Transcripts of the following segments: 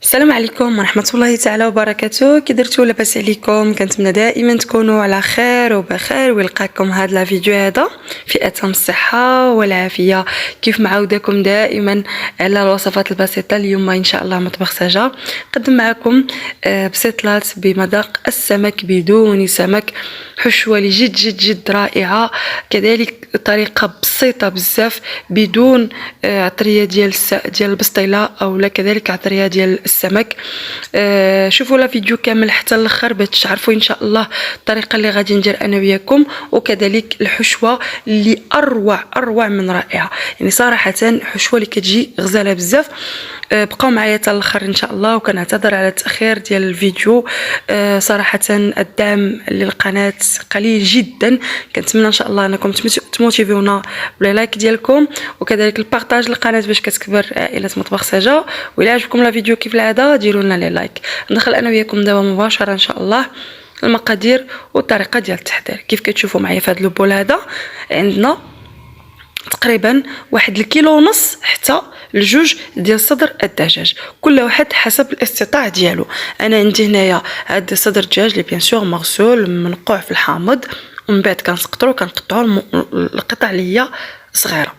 السلام عليكم ورحمة الله تعالى وبركاته. كي درتو لاباس عليكم؟ كنتمنى دائما تكونوا على خير وبخير ويلقاكم هذا الفيديو هذا في اتم الصحة والعافية. كيف معودكم دائما على الوصفات البسيطة، اليوم ان شاء الله مطبخ سجا قدم معكم بسيطلات بمذاق السمك بدون سمك، حشوة اللي جد جد جد رائعة، كذلك طريقة بسيطة بزاف بدون عطرية ديال البسطيلة او لا كذلك عطرية ديال السمك. شوفوا لا فيديو كامل حتى الاخر باش تعرفوا ان شاء الله الطريقه اللي غادي ندير انا وياكم، وكذلك الحشوه اللي اروع من رائعه، يعني صراحه حشوه اللي كتجي غزاله بزاف. بقاو معايا حتى الاخر ان شاء الله، وكنعتذر على التاخير ديال الفيديو. صراحه الدعم للقناه قليل جدا، كنتمنى ان شاء الله انكم تموتيفيونا باللايك ديالكم وكذلك البارطاج للقناه باش كتكبر عائله مطبخ سجا. وإلا عجبكم لا فيديو كيف العاده ديروا لنا لي لايك. ندخل انا وياكم دابا مباشره ان شاء الله المقادير والطريقه ديال التحضير. كيف كتشوفوا معايا في هذا البول هذا عندنا تقريبا 1.5 حتى لجوج ديال صدر الدجاج، كل واحد حسب الاستطاعه ديالو. انا عندي هنايا هاد صدر الدجاج اللي بيان سور مغسول منقوع في الحامض، ومن بعد كنقطعوا القطع اللي هي صغيره.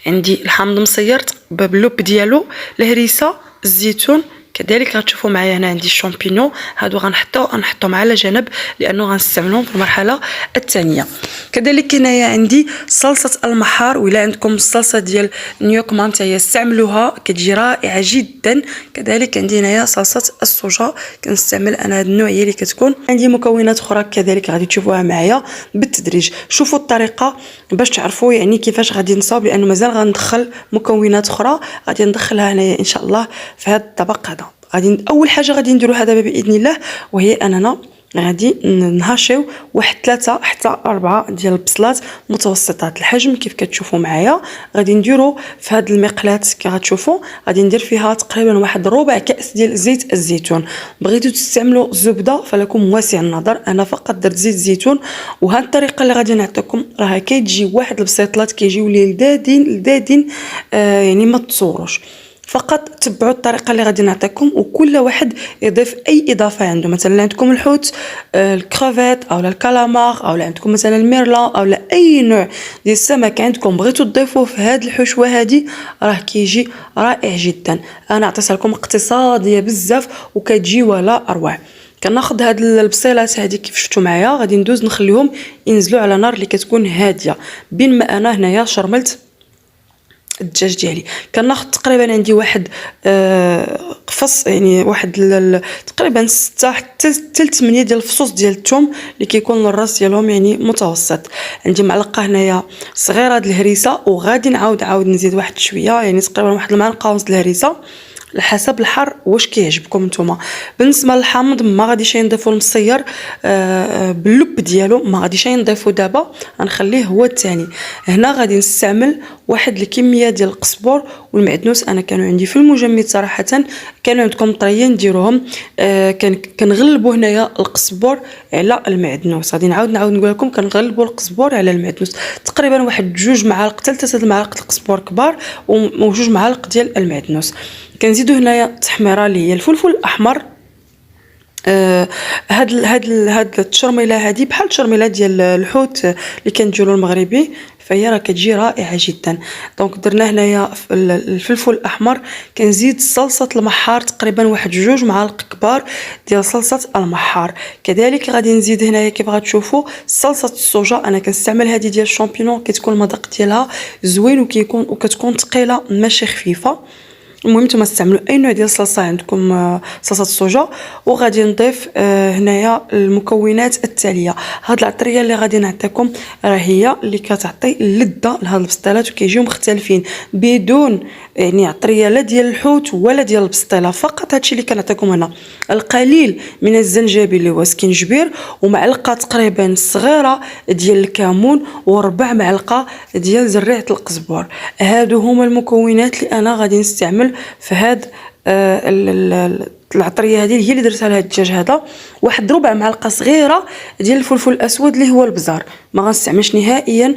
عندي الحامض مصير باللوب ديالو، الهريسه، الزيتون، كذلك غتشوفوا معايا هنا عندي الشامبينيون، هادو غنحطهم على جنب لانه غنستعملهم في المرحله الثانيه. كذلك هنايا عندي صلصه المحار، وإلا عندكم الصلصه ديال نيوكمان حتى هي استعملوها كتجي رائعه جدا. كذلك عندي هنايا صلصه الصوجا، كنستعمل انا هاد النوعيه اللي كتكون. عندي مكونات اخرى كذلك غادي تشوفوها معايا بالتدريج. شوفوا الطريقه باش تعرفوا يعني كيفاش غادي نصاوب، لانه مازال غندخل مكونات اخرى غادي ندخلها هنايا ان شاء الله في هذا الطبق هذا. غادي اول حاجه غادي نديروها دابا باذن الله، وهي اننا غادي نهاشيو واحد 3 حتى 4 ديال البصلات متوسطات الحجم كيف كتشوفوا معايا. غادي نديرو في هاد المقلاه كي غتشوفوا غادي ندير فيها تقريبا واحد ربع كاس ديال زيت الزيتون. بغيتو تستعملوا زبده فلكم واسع النظر، انا فقط درت زيت الزيتون. وهاد الطريقه اللي غادي نعطيكم راه كيتجي واحد البسيطلات كيجيو لي لدادين يعني ما تصوروش، فقط تبعوا الطريقه اللي غادي نعطيكم، وكل واحد يضيف اي اضافه عنده. مثلا عندكم الحوت، الكرافيت او الكالامار، او عندكم مثلا الميرلا، او اي نوع ديال السمك عندكم بغيتوا تضيفوه في هذه الحشوه هذه، راه كيجي رائع جدا. انا عطيتها لكم اقتصاديه بزاف وكتجي ولا اروع. كناخذ هاد البصيلات هذه كيف شفتوا معايا، غادي ندوز نخليهم ينزلوا على نار اللي كتكون هاديه، بين ما انا هنايا شرملت الدجاج ديالي. كناخذ تقريبا عندي واحد قفص، يعني واحد تقريبا 6 حتى 8 ديال الفصوص ديال الثوم اللي كيكون الراس ديالهم يعني متوسط. عندي معلقه هنايا صغيره د الهريسه، وغادي نعاود نزيد واحد شويه، يعني تقريبا واحد المعلقه ونص د الهريسه على حسب الحر واش كيعجبكم نتوما. بالنسبه للحامض ما غاديش نضيفو المصير باللب ديالو، ما غاديش نضيفو دابا، غنخليه هو الثاني. هنا غادي نستعمل واحد الكميه ديال القزبور والمعدنوس. انا كانوا عندي في المجمد صراحه، كانوا عندكم طريين نديروهم. كنغلبوا هنايا القزبور على المعدنوس. غادي نعاود نقول لكم كنغلبوا القزبور على المعدنوس، تقريبا واحد 2 معالق حتى 3 معالق القزبور كبار و2 معالق ديال المعدنوس. كنزيدو هنايا التحميره اللي هي الفلفل الاحمر. هاد التشرميله هذه بحال التشرميله ديال الحوت اللي كنديروا المغربي، فهي راه كتجي رائعه جدا. دونك درنا هنايا الفلفل الاحمر. كنزيد صلصه المحار تقريبا واحد 2 معالق كبار ديال صلصه المحار. كذلك غادي نزيد هنايا كيف غتشوفوا صلصه الصوجا. انا كنستعمل هذه ديال الشامبينون، كتكون المذاق ديالها زوين وكتكون ثقيله ماشي خفيفه. المهم نتوما استعملوا اي نوع ديال الصلصه عندكم، صلصه الصوجا. وغادي نضيف هنايا المكونات التاليه. هاد العطريه اللي غادي نعطيكم راه هي اللي كتعطي اللذه لهاد البسطيلات، وكيجيو مختلفين بدون يعني عطريه لا ديال الحوت ولا ديال البسطيله. فقط هادشي اللي كنعطيكم هنا القليل من الزنجبيل اللي هو سكينجبير، ومعلقه تقريبا صغيره ديال الكمون، وربع معلقه ديال زريعه القزبور. هادو هما المكونات اللي انا غادي نستعمل في هاد العطريه هذه هي اللي درتها لهاد الدجاج هذا. واحد ربع معلقه صغيره ديال الفلفل الاسود اللي هو البزار، ما غنستعملش نهائيا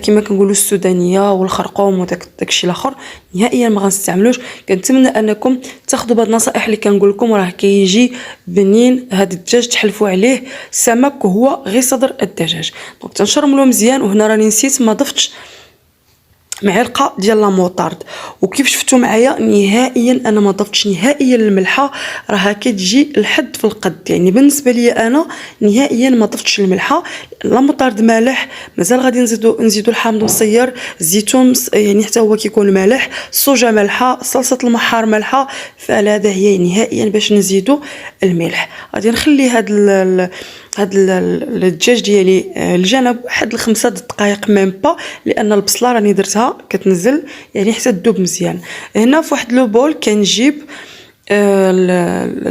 كما كنقولوا السودانيه والخرقوم وداكشي الاخر، نهائيا ما غنستعملوش. كنتمنى انكم تاخذوا بهاد النصائح اللي كنقول لكم، راه كيجي بنين هاد الدجاج، تحلفوا عليه سمك وهو غير صدر الدجاج. دونك تنشرملو مزيان. وهنا راني نسيت ما ضفتش معلقه ديال لا موطارد، وكيف شفتوا معايا نهائيا انا ما ضفتش نهائيا الملحه، راها كتجي لحد في القد. يعني بالنسبه لي انا نهائيا ما ضفتش الملحه. لا موطارد مالح، مازال غادي نزيدو الحامض مسير، الزيتون يعني حتى هو كيكون مالح، الصوجه مالحه، صلصه المحار مالحه، فلا داعي نهائيا باش نزيدو الملح. غادي نخلي هاد الدجاج ديالي الجنب واحد 5 دقائق ميم با، لان البصله راني درتها كتنزل يعني حتى تذوب مزيان. هنا في واحد لو بول كنجيب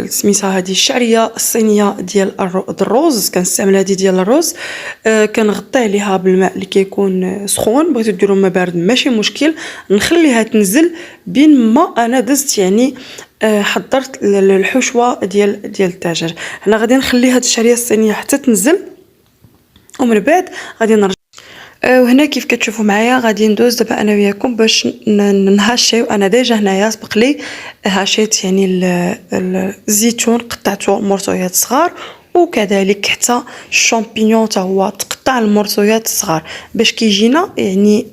سميتها هذه الشعريه الصينيه ديال الرز، كنستعمل هذه ديال الرز. كنغطي عليها بالماء اللي كيكون سخون، بغيتو ديروا ما بارد ماشي مشكل، نخليها تنزل بين ما انا دزت يعني حضرت الحشوه ديال الدجاج. هنا غادي نخلي هذه الشعريه الصينيه حتى تنزل، ومن بعد غادي نرجع. وهنا كيف كتشوفوا معايا غادي ندوز دابا انا وياكم باش نهاشيو. انا ديجا هنايا سبق لي هاشيت يعني الزيتون، قطعته مرصويات صغار، وكذلك حتى الشامبينيون تا هو تقطع المرصويات الصغار باش كيجينا يعني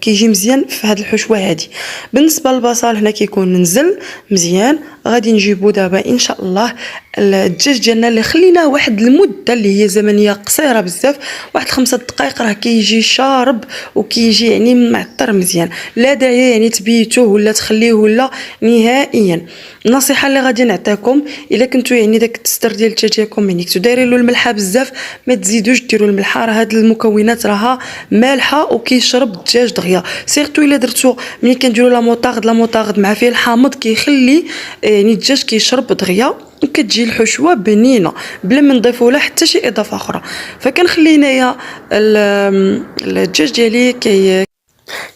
كيجي مزيان في هذه الحشوه هذه. بالنسبه للبصل هنا كيكون منزل مزيان. غادي نجيبو دابا ان شاء الله الدجاج ديالنا اللي خليناه واحد المده اللي هي زمنيه قصيره بزاف، واحد 5 دقائق، راه كيجي شارب وكيجي يعني معطر مزيان. لا داعي يعني تبيتوه ولا تخليه ولا نهائيا. النصيحه اللي غادي نعطيكم، الا كنتو يعني داك التستر ديال الدجاج ديالكم يعني كنتو دايرين له الملحه بزاف، ما تزيدوش ديروا الملحه، راه هاد المكونات راها مالحه وكيشرب الدجاج دغيا. سيرتو الا درتو ملي كنديروا لا موطارد مع فيه الحامض كيخلي يعني الدجاج كيشرب دغيا، وكتجي الحشوه بنينه بلا ما نضيفوا لها حتى شي اضافه اخرى. فكنخلي هنايا الدجاج ديالي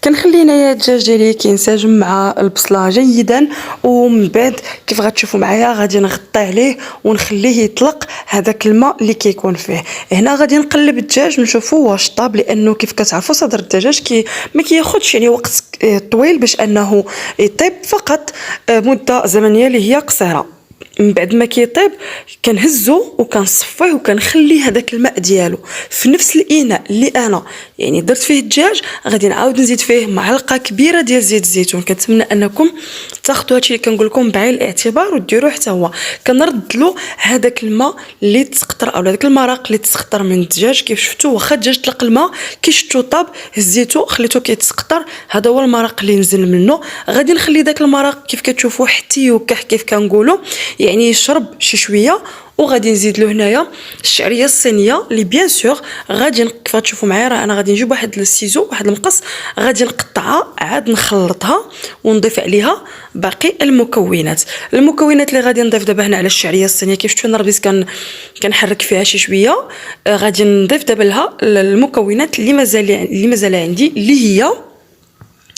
كنخلي هنايا الدجاج ديالي كينسجم مع البصله جيدا. ومن بعد كيف غتشوفوا معايا غادي نغطي عليه ونخليه يطلق هذاك الماء اللي كيكون فيه. هنا غادي نقلب الدجاج نشوفوا واش طاب، لانه كيف كتعرفوا صدر الدجاج ما كياخذش يعني وقت طويل باش انه يطيب، فقط مده زمنيه اللي هي قصيره. من بعد ما كيطيب كنهزو وكنصفيه وكنخلي هذاك الماء ديالو في نفس الاناء اللي انا يعني درت فيه الدجاج. غادي نعاود نزيد فيه معلقه كبيره ديال زيت الزيتون. كنتمنى انكم تاخذوا هادشي اللي كنقول لكم بعين الاعتبار وديروه حتى هو. كنرد له هذاك الماء اللي تسقطر او هذاك المرق اللي تسقطر من الدجاج. كيف شفتوا واخا الدجاج طلق الماء كي شفتو طاب هزيتو خليتو كيتسقطر، هذا هو المرق اللي نزل منه. غادي نخلي داك المرق كيف كتشوفوا حتى يوكح كيف كنقولوا يعني يشرب شي شويه. وغادي نزيد له هنايا الشعريه الصينيه اللي بيان سور غادي كيف تشوفوا معايا راه انا غادي نجيب واحد السيزو واحد المقص، غادي نقطعها عاد نخلطها ونضيف عليها باقي المكونات اللي غادي نضيف دابا هنا على الشعريه الصينيه. كيف شفتوا انا بديت كنحرك فيها شي شويه. غادي نضيف دابا لها المكونات اللي مازال عندي اللي هي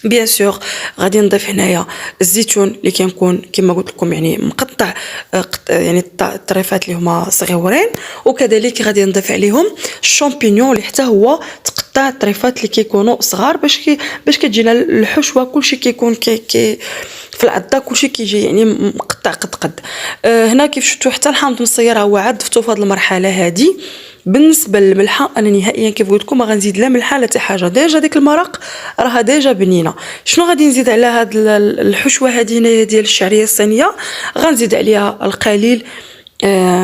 بيان سور غادي نضيف هنايا الزيتون اللي كيكون كما قلت لكم يعني مقطع يعني الطريفات اللي هما صغيورين، وكذلك غادي نضيف عليهم الشامبينيون اللي حتى هو تقطع الطريفات اللي كيكونوا صغار باش كتجينا الحشوه كلشي كيكون كي في العضه كلشي كيجي يعني مقطع قد. هنا كيف شفتوا حتى الحامض مسير هو عاد ضفتو في هذه المرحله هذه. بالنسبه للملحه انا نهائيا كيف قلت لكم ما غنزيد لا ملحه لا حتى حاجه، ديجا ديك المرق راها ديجا بنينه. شنو غادي نزيد على هاد الحشوه هذه هنايا ديال الشعريه الصينيه؟ غنزيد عليها القليل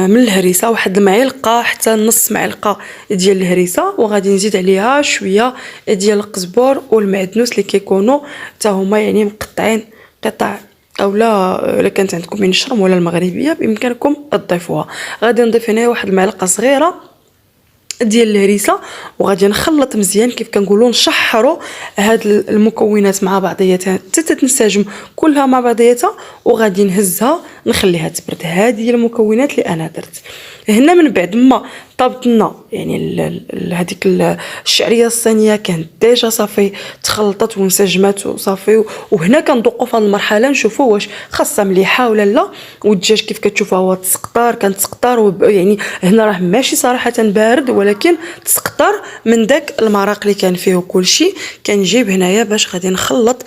من الهريسه، واحد المعلقه حتى نص معلقه ديال الهريسه، وغادي نزيد عليها شويه ديال القزبر والمعدنوس اللي كيكونوا حتى هما يعني مقطعين قطع اولا كانت عندكم من الشرم ولا المغربيه بامكانكم تضيفوها. غادي نضيف هنا واحد المعلقه صغيره ديال الهريسه، وغادي نخلط مزيان كيف كنقولوا نشحروا هاد المكونات مع بعضياتها حتى تنسجم كلها مع بعضياتها، وغادي نهزها نخليها تبرد. هذه هي المكونات اللي انا درت. هنا من بعد ما طابتنا يعني هذيك الشعريه الصينيه كانت ديجا صافي تخلطت وانسجمات وصافي، وهنا كنذوقوا في هذه المرحله نشوفوا واش خاصه مليحه ولا لا. والدجاج كيف كتشوفوا هو تسقطر، كان تسقطر يعني هنا راه ماشي صراحه بارد، ولكن تسقطر من داك المرق اللي كان فيه كلشي. كنجيب هنايا باش غادي نخلط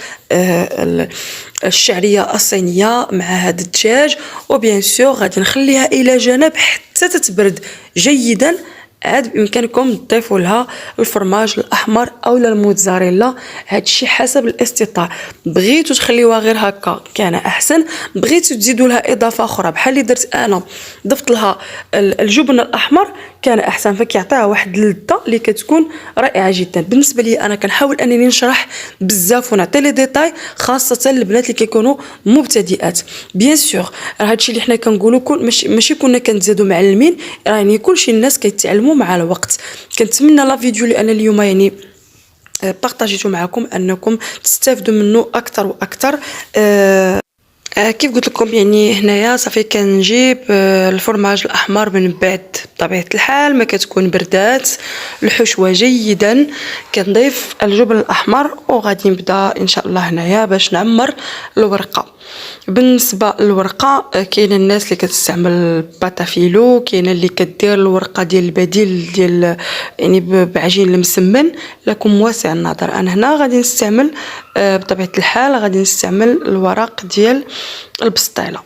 الشعريه الصينيه مع هذا الدجاج، وبيان سور غادي نخليها الى جنب حتى تتبرد جيدا. عاد بامكانكم تضيفوا لها الفرماج الاحمر او الموتزاريلا، هادشي حسب الاستطاعه. بغيتوا تخليوها غير هكا كان احسن، بغيتوا تزيدوا لها اضافه اخرى بحال اللي درت انا ضفت لها الجبن الاحمر كان احسن، فكيعطيها واحد اللذه اللي كتكون رائعه جدا. بالنسبه لي انا كنحاول انني نشرح بزاف ونعطي لي ديتاي، خاصه البنات اللي كيكونوا مبتدئات. بيان سور راه هادشي اللي حنا كنقولوا ماشي كنا كنزيدوا معلمين، يعني كلشي الناس كيتعلموا مع الوقت. كنتمنى لا فيديو اللي انا اليوم يعني بارطاجيته معكم انكم تستافدوا منه اكثر واكثر. كيف قلت لكم يعني هنايا صافي كنجيب الفرماج الاحمر من بعد بطبيعه الحال ما كتكون بردات الحشوه جيدا، كنضيف الجبن الاحمر وغادي نبدا ان شاء الله هنايا باش نعمر الورقه. بالنسبه للورقه كاين الناس اللي كتستعمل باتافيلو، كاينه اللي كدير الورقه ديال البديل ديال يعني بعجين المسمن، لكم واسع النظر. انا هنا غادي نستعمل بطبيعه الحال غادي نستعمل الورق ديال البسطيله.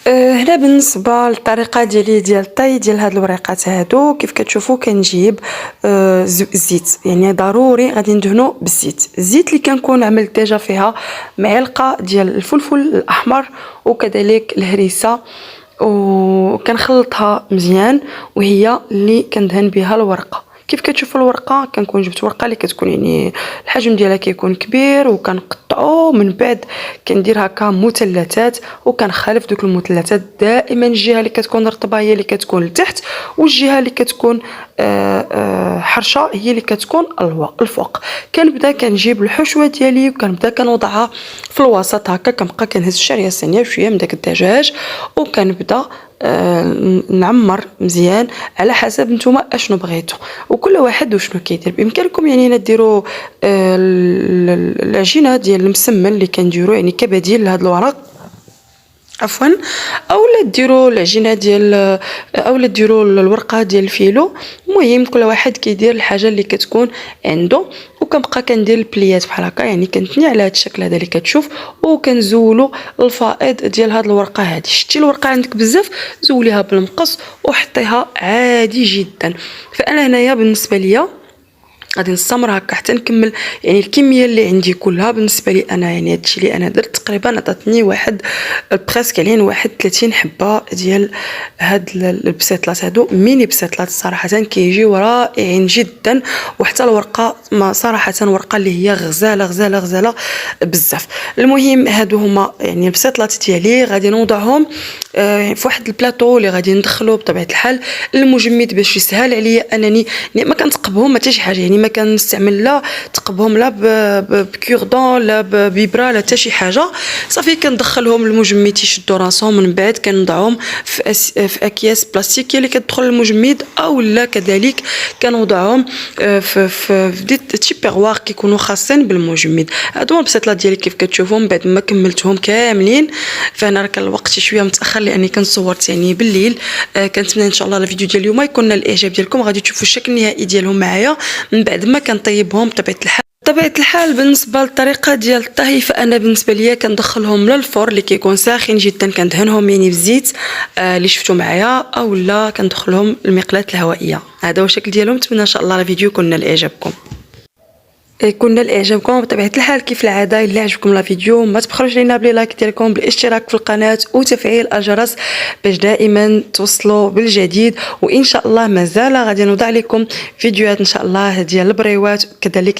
هنا بالنسبه للطريقه ديالي ديال الطي ديال هاد الوريقات هادو، كيف كتشوفوا كنجيب زيت، يعني ضروري غادي ندهنوا بالزيت. الزيت اللي كنكون عملت ديجا فيها معلقه ديال الفلفل الاحمر وكذلك الهريسه، وكنخلطها مزيان وهي اللي كندهن بها الورقه. كيف كتشوفوا الورقه كنكون جبت ورقه اللي كتكون يعني الحجم ديالها كيكون كبير، وكنقطعو من بعد كندير هكا مثلثات، وكنخالف دوك المثلثات دائما الجهه اللي كتكون رطبه هي اللي كتكون لتحت، والجهه اللي كتكون حرشه هي اللي كتكون الفوق. كنبدا كنجيب الحشوه ديالي وكنبدا كنوضعها في الوسط هكا، كنبقى كنهز الشعريه الصينيه بشويه من داك الدجاج، وكنبدا نعمر مزيان على حسب نتوما اشنو بغيتو وكل واحد وشنو كيدير. بامكانكم يعني ديروا العجينه ديال المسمن اللي كنديروا يعني كبديل لهذا الورق عفوا، اولا ديروا العجينه ديال اولا ديروا الورقه ديال الفيلو. المهم كل واحد كيدير الحاجه اللي كتكون عنده، وكنبقى كندير البليات بحال هكا، يعني كنتني على هذا الشكل هذا اللي كتشوف، وكنزولوا الفائض ديال هذه الورقه هذه. شتي الورقه عندك بزاف زوليها بالمقص وحطيها عادي جدا. فانا هنايا بالنسبه ليا غادي نستمر هكا حتى نكمل يعني الكميه اللي عندي كلها. بالنسبه لي انا يعني هادشي اللي انا درت تقريبا عطاتني واحد بريسك علينا واحد 30 حبه ديال هاد البسيطلات هادو، ميني بسيطلات صراحه كيجيو رائعين جدا. وحتى الورقه ما صراحه ورقه اللي هي غزاله بزاف. المهم هادو هما يعني البسيطلات ديالي، غادي نوضعهم في واحد البلاطو اللي غادي ندخلو بطبيعه الحال المجمد باش يسهل عليا انني ما كنتقبهم حتى شي حاجه، يعني ما كنستعمل لا تقبهم لا بكوردون لا ببيبرا لا حتى شي حاجه. صافي كندخلهم المجمد يشدوا راسهم، من بعد كنضعهم في اكياس بلاستيكيه اللي كتدخل المجمد، او لا كذلك كنوضعهم في دي تيبيغوار كيكونوا خاصين بالمجمد. هادو البسيطلات ديالي كيف كتشوفوا بعد ما كملتهم كاملين. فانا راه كان الوقت شويه متاخر لاني كنت صورت يعني بالليل. كنتمنى ان شاء الله الفيديو ديال اليوم يكون نال الاعجاب ديالكم. غادي تشوفوا الشكل النهائي ديالهم معايا من بعد ما كنطيبهم بطبيعه الحال. بالنسبه للطريقه ديال الطهي فانا بالنسبه ليا كندخلهم للفور اللي كيكون ساخن جدا، كندهنهم يعني بالزيت اللي شفتوا معايا، او لا كندخلهم المقلاة الهوائيه. هذا هو الشكل ديالهم. نتمنى ان شاء الله الفيديو يكون نال اعجابكم. كنا الاعجابكم بطبيعه الحال كيف العاده. الا عجبكم لا فيديو ما تبخلوش لينا بلي لايك ديالكم، بالاشتراك في القناه وتفعيل الجرس باش دائما توصلوا بالجديد. وان شاء الله مازال غادي نوضع لكم فيديوهات ان شاء الله ديال البريوات كذلك